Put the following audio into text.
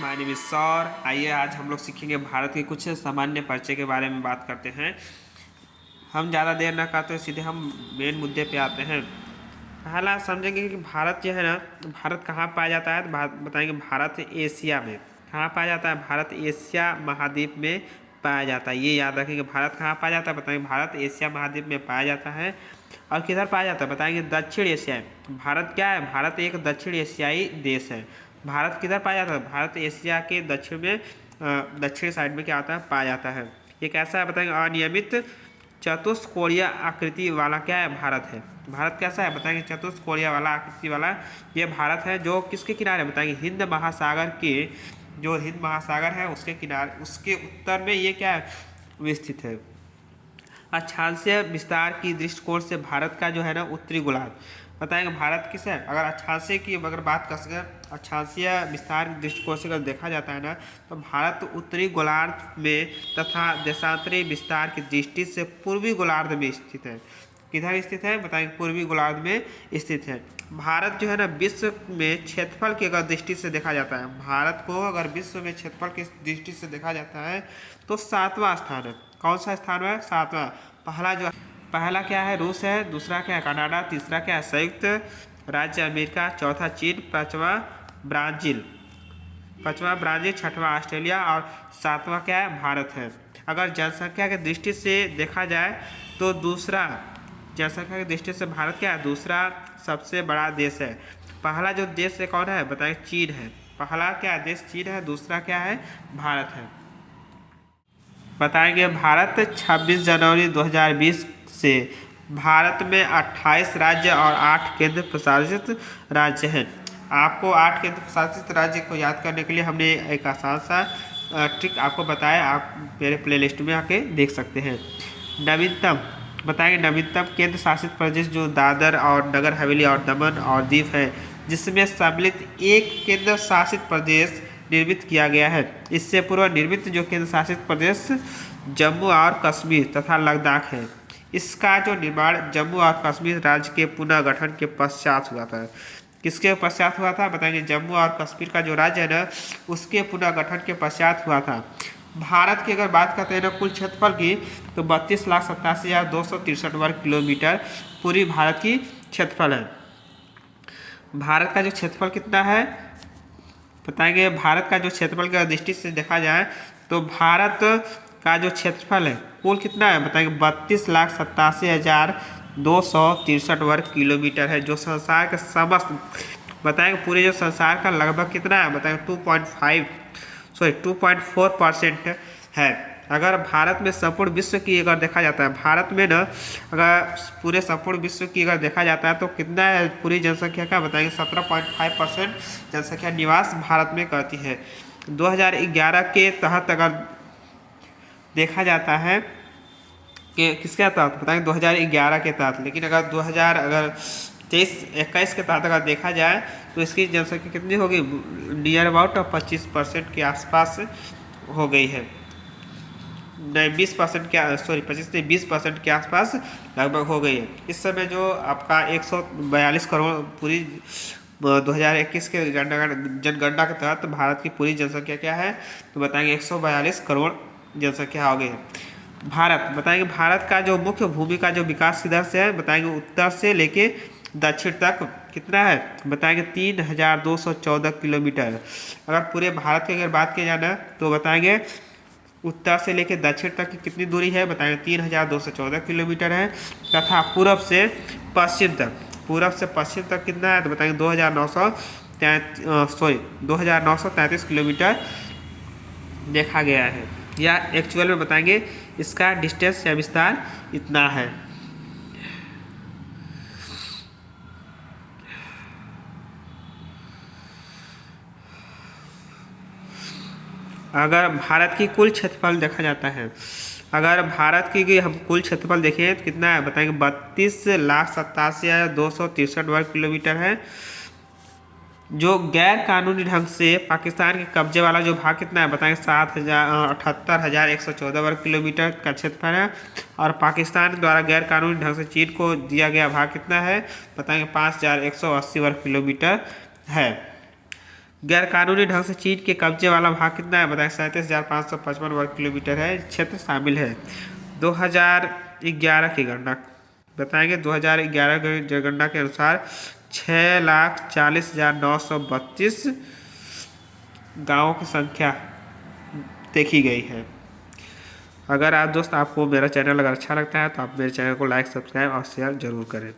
My name is सौर। आइए आज हम लोग सीखेंगे भारत के कुछ सामान्य परिचय के बारे में बात करते हैं। हम ज़्यादा देर ना करते सीधे हम मेन मुद्दे पे आते हैं। पहला समझेंगे कि भारत जो है ना, भारत कहाँ पाया जाता है। तो बताएंगे भारत एशिया में कहाँ पाया जाता है। भारत एशिया महाद्वीप में पाया जाता है। ये याद रखेंगे, भारत कहाँ पाया जाता है। बताएंगे भारत एशिया महाद्वीप में पाया जाता है। और किधर पाया जाता है बताएंगे दक्षिण एशिया। भारत क्या है, भारत एक दक्षिण एशियाई देश है। भारत किधर पाया जाता है, भारत एशिया के दक्षिण में दक्षिण साइड में क्या आता है, पाया जाता है। ये कैसा है बताएंगे, अनियमित चतुष्कोणीय आकृति वाला क्या है, भारत है। भारत कैसा है बताएंगे, चतुष्कोणीय वाला आकृति वाला ये भारत है। जो किसके किनारे बताएंगे, हिंद महासागर के, जो हिंद महासागर है उसके किनारे, उसके उत्तर में ये क्या है स्थित है। अक्षांशीय विस्तार की दृष्टिकोण से भारत का जो है ना उत्तरी गोलार्ध बताएंगे भारत किस है। अगर अक्षांशीय की अगर बात कर सकें, अक्षांशीय विस्तार की दृष्टिकोण से अगर देखा जाता है ना, तो भारत उत्तरी गोलार्ध में तथा देशांतरी विस्तार की दृष्टि से पूर्वी गोलार्ध में स्थित है। किधर स्थित है बताएंगे, पूर्वी गोलार्ध में स्थित है। भारत जो है ना विश्व में क्षेत्रफल की अगर दृष्टि से देखा जाता है, भारत को अगर विश्व में क्षेत्रफल की दृष्टि से देखा जाता है तो 7वां स्थान है। कौन सा स्थान है, 7वां। पहला क्या है, रूस है। दूसरा क्या है, कनाडा। तीसरा क्या है, संयुक्त राज्य अमेरिका। चौथा चीन। पाँचवा ब्राज़ील। छठवां ऑस्ट्रेलिया और 7वां क्या है, भारत है। अगर जनसंख्या की दृष्टि से देखा जाए तो दूसरा, जनसंख्या की दृष्टि से भारत क्या है, दूसरा सबसे बड़ा देश है। पहला जो देश है कौन है बताएं, चीन है। पहला क्या देश चीन है, दूसरा क्या है, भारत है। बताएंगे भारत 26 जनवरी 2020 से भारत में 28 राज्य और 8 केंद्र प्रशासित राज्य हैं। आपको 8 केंद्र प्रशासित राज्य को याद करने के लिए हमने एक आसान सा ट्रिक आपको बताया, आप मेरे प्लेलिस्ट में आके देख सकते हैं। नवीनतम बताएंगे, नवीनतम केंद्र शासित प्रदेश जो दादर और नगर हवेली और दमन और दीव है, जिसमें सम्मिलित एक केंद्र शासित प्रदेश निर्मित किया गया है। इससे पूर्व निर्मित जो केंद्र शासित प्रदेश जम्मू और कश्मीर तथा लद्दाख है। इसका जो निर्माण जम्मू और कश्मीर राज्य के पुनः गठन के पश्चात हुआ था। किसके पश्चात हुआ था बताएंगे, जम्मू और कश्मीर का जो राज्य है ना, उसके पुनः गठन के पश्चात हुआ था। भारत की अगर बात करते हैं ना कुल क्षेत्रफल की, तो 32,87,263 वर्ग किलोमीटर पूरी भारत की क्षेत्रफल है। भारत का जो क्षेत्रफल कितना है बताएंगे, भारत का जो क्षेत्रफल की दृष्टि से देखा जाए तो भारत का जो क्षेत्रफल है कुल कितना है बताएंगे, 32,87,263 वर्ग किलोमीटर है। जो संसार के समस्त बताएंगे पूरे जो संसार का लगभग कितना है बताएंगे 2.4% है। अगर भारत में संपूर्ण विश्व की अगर देखा जाता है, भारत में ना अगर पूरे संपूर्ण विश्व की अगर देखा जाता है तो कितना है पूरी जनसंख्या का बताएंगे 17.5% जनसंख्या निवास भारत में करती है। 2011 के तहत अगर देखा जाता है कि किसके तहत बताएंगे 2011 के तहत, लेकिन अगर 2023-21 के तहत अगर देखा जाए तो इसकी जनसंख्या कितनी होगी, नियर अबाउट 25% के आसपास हो गई है। नहीं 20% के 20% के आसपास लगभग हो गई है। इस समय जो आपका 142 करोड़ पूरी 2021 के जनगणना के तहत भारत की पूरी जनसंख्या क्या है तो बताएंगे 142 करोड़ जनसंख्या हो गई है। भारत बताएंगे, भारत का जो मुख्य भूमि का जो विकास किधर से है बताएंगे, उत्तर से लेके दक्षिण तक कितना है बताएंगे 3,214 किलोमीटर। अगर पूरे भारत की अगर बात की जाना तो बताएंगे उत्तर से लेकर दक्षिण तक की कितनी दूरी है बताएंगे 3,214 किलोमीटर है। तथा पूरब से पश्चिम तक कितना है तो बताएंगे 2,933 किलोमीटर देखा गया है। या एक्चुअल में बताएंगे इसका डिस्टेंस या विस्तार इतना है। अगर भारत की कुल क्षेत्रफल देखा जाता है, अगर भारत की हम कुल क्षेत्रफल देखें तो कितना है बताएंगे 32,87,263 वर्ग किलोमीटर है। जो गैर कानूनी ढंग से पाकिस्तान के कब्जे वाला जो भाग कितना है बताएंगे 78,114 वर्ग किलोमीटर का क्षेत्रफल है। और पाकिस्तान द्वारा गैर कानूनी ढंग से चीन को दिया गया भाग कितना है बताएंगे 5,180 वर्ग किलोमीटर है। गैरकानूनी ढंग से चीन के कब्जे वाला भाग कितना है बताएं? 37,555 वर्ग किलोमीटर है क्षेत्र शामिल है। 2011 की गणना बताएंगे। 2011 की जनगणना के अनुसार 6,40,932 गाँवों की संख्या देखी गई है। अगर आप दोस्त आपको मेरा चैनल अगर अच्छा लगता है तो आप मेरे चैनल को लाइक, सब्सक्राइब और शेयर जरूर करें।